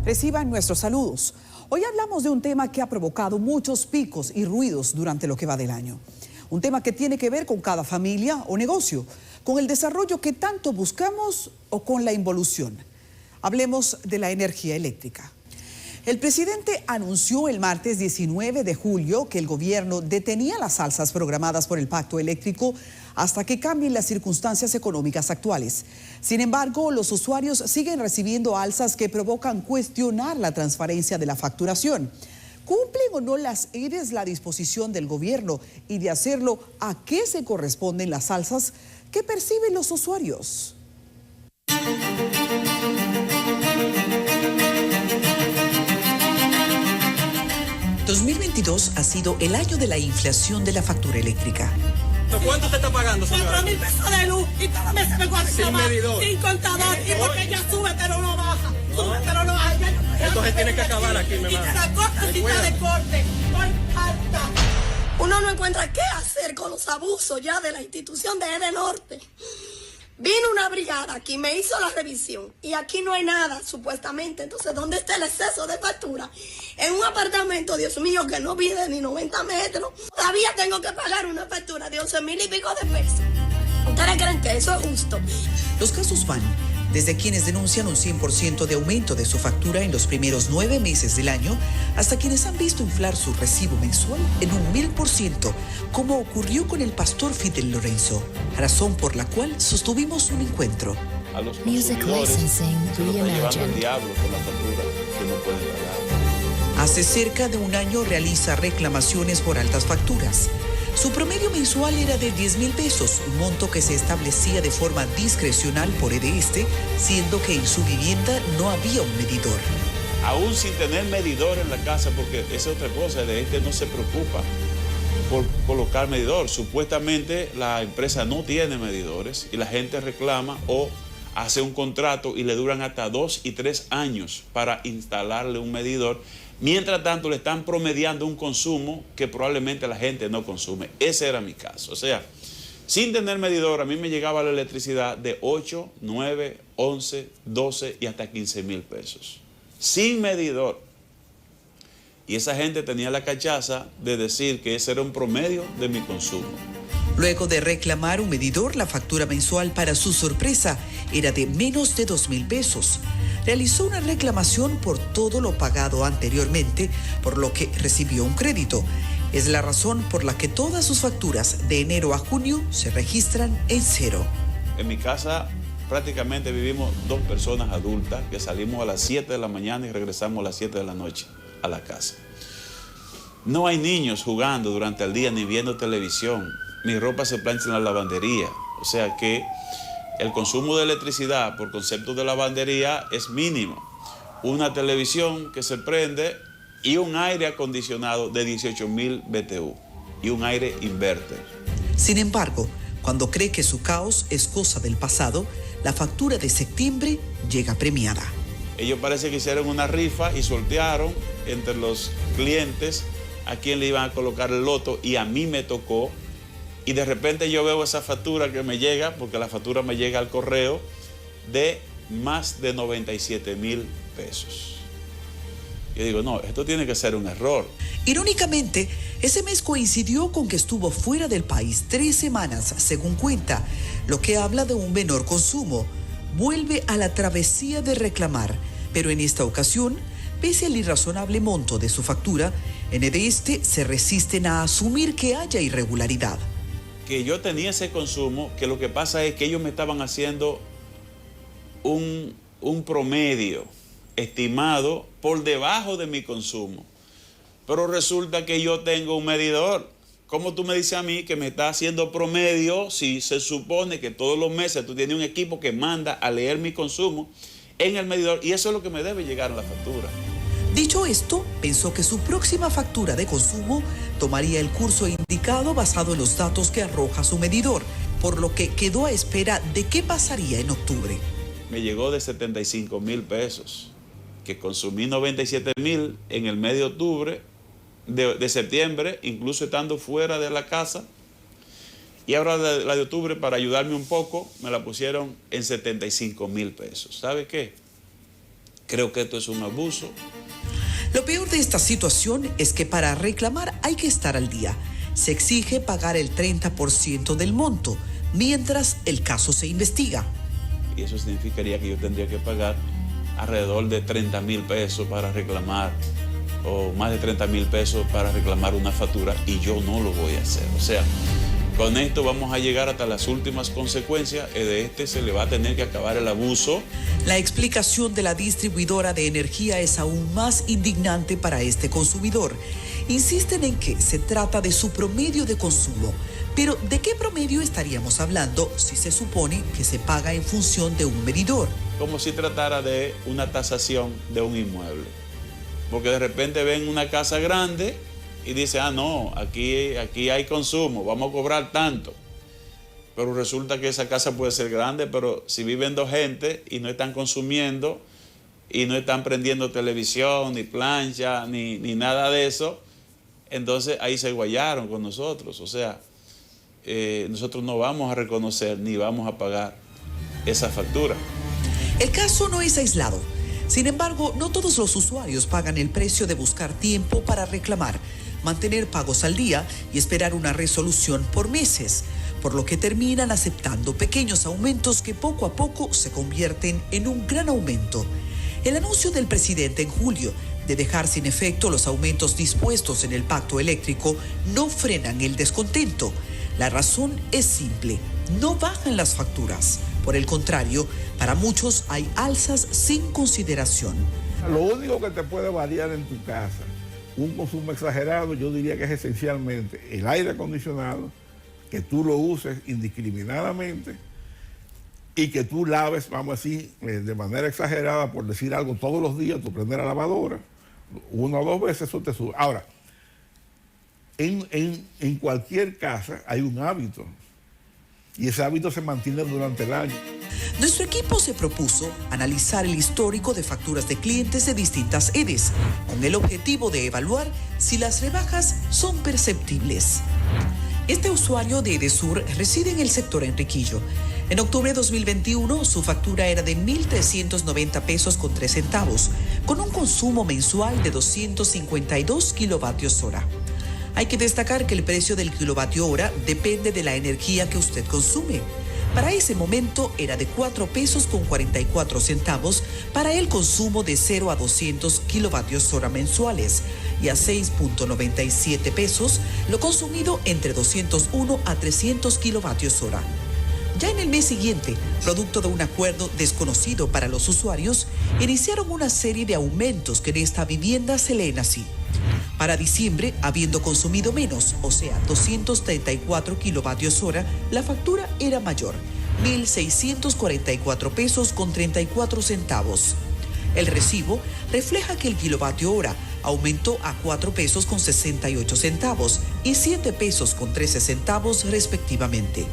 Reciban nuestros saludos. Hoy hablamos de un tema que ha provocado muchos picos y ruidos durante lo que va del año. Un tema que tiene que ver con cada familia o negocio, con el desarrollo que tanto buscamos o con la involución. Hablemos de la energía eléctrica. El presidente anunció el martes 19 de julio que el gobierno detenía las alzas programadas por el pacto eléctrico hasta que cambien las circunstancias económicas actuales. Sin embargo, los usuarios siguen recibiendo alzas que provocan cuestionar la transparencia de la facturación. ¿Cumplen o no las ERES la disposición del gobierno? Y de hacerlo, ¿a qué se corresponden las alzas que perciben los usuarios? 2022 ha sido el año de la inflación de la factura eléctrica. ¿Cuánto te está pagando, señora? 4.000 pesos de luz y cada mes se me guarda sin medidor, sin contador, y porque ella sube pero no baja, sube pero no baja. Entonces tiene que acabar aquí, mi hermano. Y te la corta si está de corte, no falta. Uno no encuentra qué hacer con los abusos ya de la institución de Edenorte. Vino una brigada aquí, me hizo la revisión y aquí no hay nada, supuestamente. Entonces, ¿dónde está el exceso de factura? En un apartamento, Dios mío, que no mide ni 90 metros, todavía tengo que pagar una factura de 11.000 y pico de pesos. ¿Ustedes creen que eso es justo? Los casos van desde quienes denuncian un 100% de aumento de su factura en los primeros 9 meses del año, hasta quienes han visto inflar su recibo mensual en un 1000%, como ocurrió con el pastor Fidel Lorenzo, razón por la cual sostuvimos un encuentro. A los consumidores se lo está llevando el diablo con la factura que no pueden pagar. Hace cerca de un año realiza reclamaciones por altas facturas. Su promedio mensual era de 10.000 pesos, un monto que se establecía de forma discrecional por EDESTE, siendo que en su vivienda no había un medidor. Aún sin tener medidor en la casa, porque esa es otra cosa, EDESTE no se preocupa por colocar medidor. Supuestamente la empresa no tiene medidores y la gente reclama o hace un contrato y le duran hasta 2 y 3 años para instalarle un medidor. Mientras tanto, le están promediando un consumo que probablemente la gente no consume. Ese era mi caso. O sea, sin tener medidor, a mí me llegaba la electricidad de 8, 9, 11, 12 y hasta 15.000 pesos. Sin medidor. Y esa gente tenía la cachaza de decir que ese era un promedio de mi consumo. Luego de reclamar un medidor, la factura mensual, para su sorpresa, era de menos de 2.000 pesos. Realizó una reclamación por todo lo pagado anteriormente, por lo que recibió un crédito. Es la razón por la que todas sus facturas de enero a junio se registran en cero. En mi casa prácticamente vivimos 2 personas adultas que salimos a las 7 de la mañana y regresamos a las 7 de la noche a la casa. No hay niños jugando durante el día ni viendo televisión. Mi ropa se plancha en la lavandería. O sea que el consumo de electricidad por concepto de lavandería es mínimo. Una televisión que se prende y un aire acondicionado de 18.000 BTU y un aire inverter. Sin embargo, cuando cree que su caos es cosa del pasado, la factura de septiembre llega premiada. Ellos parece que hicieron una rifa y sortearon entre los clientes a quién le iban a colocar el loto y a mí me tocó. Y de repente yo veo esa factura que me llega, porque la factura me llega al correo, de más de 97.000 pesos. Yo digo, no, esto tiene que ser un error. Irónicamente, ese mes coincidió con que estuvo fuera del país 3 semanas, según cuenta, lo que habla de un menor consumo. Vuelve a la travesía de reclamar, pero en esta ocasión, pese al irrazonable monto de su factura, en EDESTE se resisten a asumir que haya irregularidad. Que yo tenía ese consumo, que lo que pasa es que ellos me estaban haciendo un promedio estimado por debajo de mi consumo. Pero resulta que yo tengo un medidor. ¿Cómo tú me dices a mí que me está haciendo promedio si se supone que todos los meses tú tienes un equipo que manda a leer mi consumo en el medidor? Y eso es lo que me debe llegar a la factura. Dicho esto, pensó que su próxima factura de consumo tomaría el curso indicado basado en los datos que arroja su medidor, por lo que quedó a espera de qué pasaría en octubre. Me llegó de 75.000 pesos, que consumí 97.000 en el mes de octubre, de septiembre, incluso estando fuera de la casa. Y ahora la de octubre, para ayudarme un poco, me la pusieron en 75.000 pesos. ¿Sabe qué? Creo que esto es un abuso. Lo peor de esta situación es que para reclamar hay que estar al día. Se exige pagar el 30% del monto, mientras el caso se investiga. Y eso significaría que yo tendría que pagar alrededor de 30,000 pesos para reclamar, o más de 30,000 pesos para reclamar una factura, y yo no lo voy a hacer. O sea, con esto vamos a llegar hasta las últimas consecuencias, y de se le va a tener que acabar el abuso. La explicación de la distribuidora de energía es aún más indignante para este consumidor. Insisten en que se trata de su promedio de consumo. Pero ¿de qué promedio estaríamos hablando si se supone que se paga en función de un medidor? Como si tratara de una tasación de un inmueble. Porque de repente ven una casa grande y dicen, no, aquí hay consumo, vamos a cobrar tanto. Pero resulta que esa casa puede ser grande, pero si viven dos gente y no están consumiendo y no están prendiendo televisión, ni plancha, ni nada de eso, entonces ahí se guayaron con nosotros. O sea, nosotros no vamos a reconocer ni vamos a pagar esa factura. El caso no es aislado. Sin embargo, no todos los usuarios pagan el precio de buscar tiempo para reclamar, mantener pagos al día y esperar una resolución por meses, por lo que terminan aceptando pequeños aumentos que poco a poco se convierten en un gran aumento. El anuncio del presidente en julio de dejar sin efecto los aumentos dispuestos en el pacto eléctrico no frenan el descontento. La razón es simple, no bajan las facturas. Por el contrario, para muchos hay alzas sin consideración. Lo único que te puede variar en tu casa, un consumo exagerado, yo diría que es esencialmente el aire acondicionado, que tú lo uses indiscriminadamente y que tú laves, vamos a decir, de manera exagerada, por decir algo, todos los días, tú prendes la lavadora, 1 o 2 veces, eso te sube. Ahora, en cualquier casa hay un hábito y ese hábito se mantiene durante el año. Nuestro equipo se propuso analizar el histórico de facturas de clientes de distintas EDES, con el objetivo de evaluar si las rebajas son perceptibles. Este usuario de Edesur reside en el sector Enriquillo. En octubre de 2021, su factura era de 1.390 pesos con 3 centavos, con un consumo mensual de 252 kilovatios hora. Hay que destacar que el precio del kilovatio hora depende de la energía que usted consume. Para ese momento era de 4 pesos con 44 centavos para el consumo de 0 a 200 kilovatios hora mensuales y a 6.97 pesos lo consumido entre 201 a 300 kilovatios hora. Ya en el mes siguiente, producto de un acuerdo desconocido para los usuarios, iniciaron una serie de aumentos que en esta vivienda se leen así. Para diciembre, habiendo consumido menos, o sea, 234 kilovatios hora, la factura era mayor, 1.644 pesos con 34 centavos. El recibo refleja que el kilovatio hora aumentó a 4 pesos con 68 centavos y 7 pesos con 13 centavos respectivamente.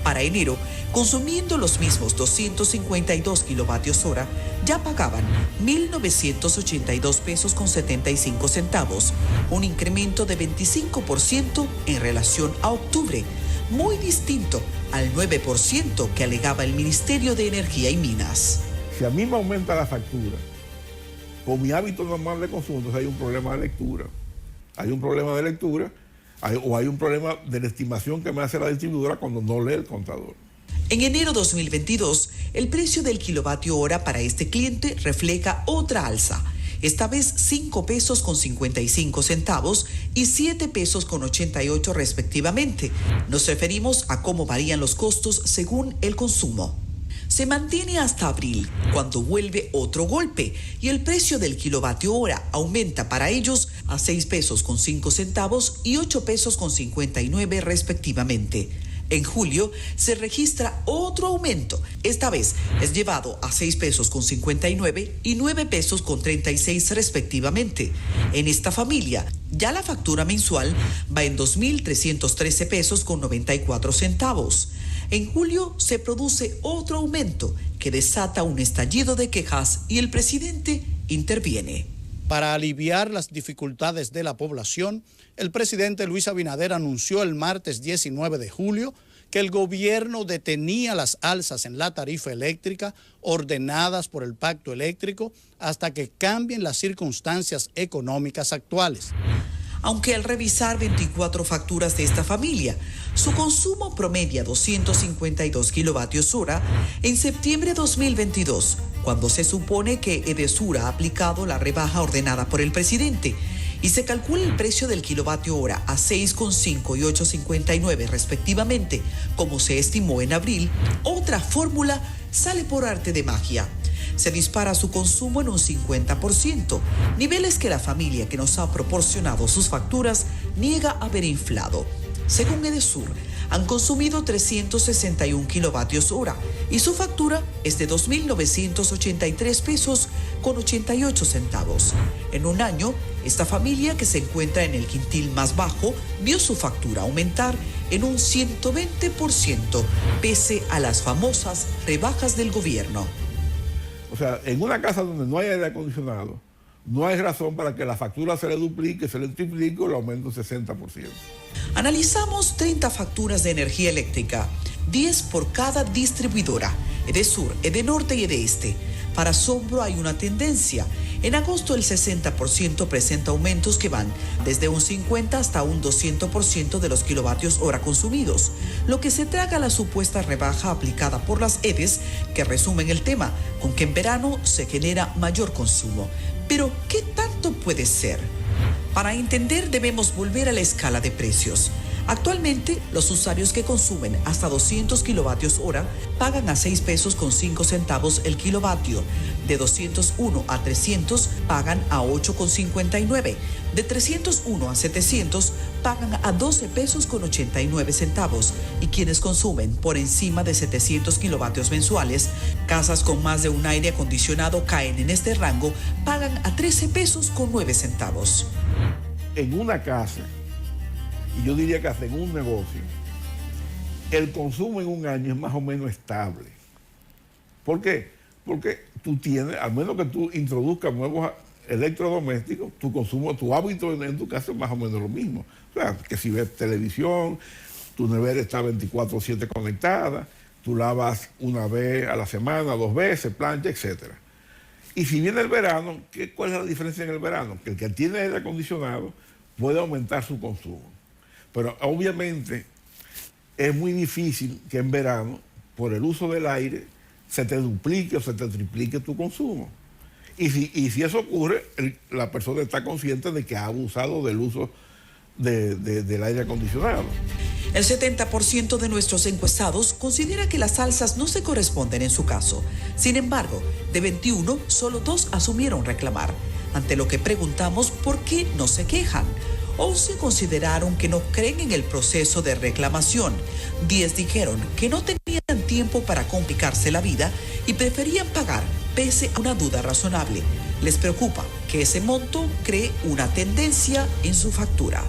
Para enero, consumiendo los mismos 252 kilovatios hora, ya pagaban 1.982 pesos con 75 centavos, un incremento de 25% en relación a octubre, muy distinto al 9% que alegaba el Ministerio de Energía y Minas. Si a mí me aumenta la factura, con mi hábito normal de consumo, entonces hay un problema de lectura. Hay un problema de lectura o hay un problema de la estimación que me hace la distribuidora cuando no lee el contador. En enero 2022, el precio del kilovatio hora para este cliente refleja otra alza, esta vez 5 pesos con 55 centavos y 7 pesos con 88 respectivamente. Nos referimos a cómo varían los costos según el consumo. Se mantiene hasta abril, cuando vuelve otro golpe y el precio del kilovatio hora aumenta para ellos a 6 pesos con 5 centavos y 8 pesos con 59 respectivamente. En julio se registra otro aumento. Esta vez es llevado a 6 pesos con 59 y 9 pesos con 36 respectivamente. En esta familia, ya la factura mensual va en 2.313 pesos con 94 centavos. En julio se produce otro aumento que desata un estallido de quejas y el presidente interviene. Para aliviar las dificultades de la población, el presidente Luis Abinader anunció el martes 19 de julio que el gobierno detenía las alzas en la tarifa eléctrica ordenadas por el Pacto Eléctrico hasta que cambien las circunstancias económicas actuales. Aunque al revisar 24 facturas de esta familia, su consumo promedia 252 kilovatios hora en septiembre de 2022, cuando se supone que Edesur ha aplicado la rebaja ordenada por el presidente y se calcula el precio del kilovatio hora a 6,5 y 8,59 respectivamente, como se estimó en abril, otra fórmula sale por arte de magia. Se dispara su consumo en un 50%, niveles que la familia que nos ha proporcionado sus facturas niega haber inflado. Según Edesur, han consumido 361 kilovatios hora y su factura es de 2.983 pesos con 88 centavos. En un año, esta familia, que se encuentra en el quintil más bajo, vio su factura aumentar en un 120%, pese a las famosas rebajas del gobierno. O sea, en una casa donde no hay aire acondicionado, no hay razón para que la factura se le duplique, se le triplique o le aumente un 60%. Analizamos 30 facturas de energía eléctrica, 10 por cada distribuidora, Edesur, Edenorte y Edeste. Para asombro hay una tendencia. En agosto el 60% presenta aumentos que van desde un 50 hasta un 200% de los kilovatios hora consumidos, lo que se traga la supuesta rebaja aplicada por las EDES, que resumen el tema con que en verano se genera mayor consumo. Pero, ¿qué tanto puede ser? Para entender debemos volver a la escala de precios. Actualmente, los usuarios que consumen hasta 200 kilovatios hora pagan a 6 pesos con 5 centavos el kilovatio. De 201 a 300 pagan a 8,59. De 301 a 700 pagan a 12 pesos con 89 centavos. Y quienes consumen por encima de 700 kilovatios mensuales, casas con más de un aire acondicionado caen en este rango, pagan a 13 pesos con 9 centavos. En una casa, y yo diría que hasta en un negocio, el consumo en un año es más o menos estable. ¿Por qué? Porque tú tienes, al menos que tú introduzcas nuevos electrodomésticos, tu consumo, tu hábito en tu casa es más o menos lo mismo. O sea, que si ves televisión, tu nevera está 24/7 conectada, tú lavas una vez a la semana, 2 veces, plancha, etc. Y si viene el verano, ¿cuál es la diferencia en el verano? Que el que tiene aire acondicionado puede aumentar su consumo. Pero obviamente es muy difícil que en verano, por el uso del aire, se te duplique o se te triplique tu consumo. Y si eso ocurre, la persona está consciente de que ha abusado del uso del aire acondicionado. El 70% de nuestros encuestados considera que las alzas no se corresponden en su caso. Sin embargo, de 21, solo 2 asumieron reclamar. Ante lo que preguntamos por qué no se quejan. 11 consideraron que no creen en el proceso de reclamación. 10 dijeron que no tenían tiempo para complicarse la vida y preferían pagar pese a una duda razonable. Les preocupa que ese monto cree una tendencia en su factura.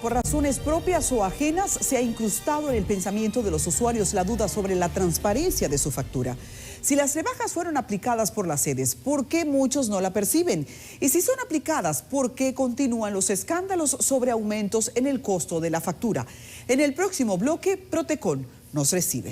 Por razones propias o ajenas, se ha incrustado en el pensamiento de los usuarios la duda sobre la transparencia de su factura. Si las rebajas fueron aplicadas por las sedes, ¿por qué muchos no la perciben? Y si son aplicadas, ¿por qué continúan los escándalos sobre aumentos en el costo de la factura? En el próximo bloque, Protecon nos recibe.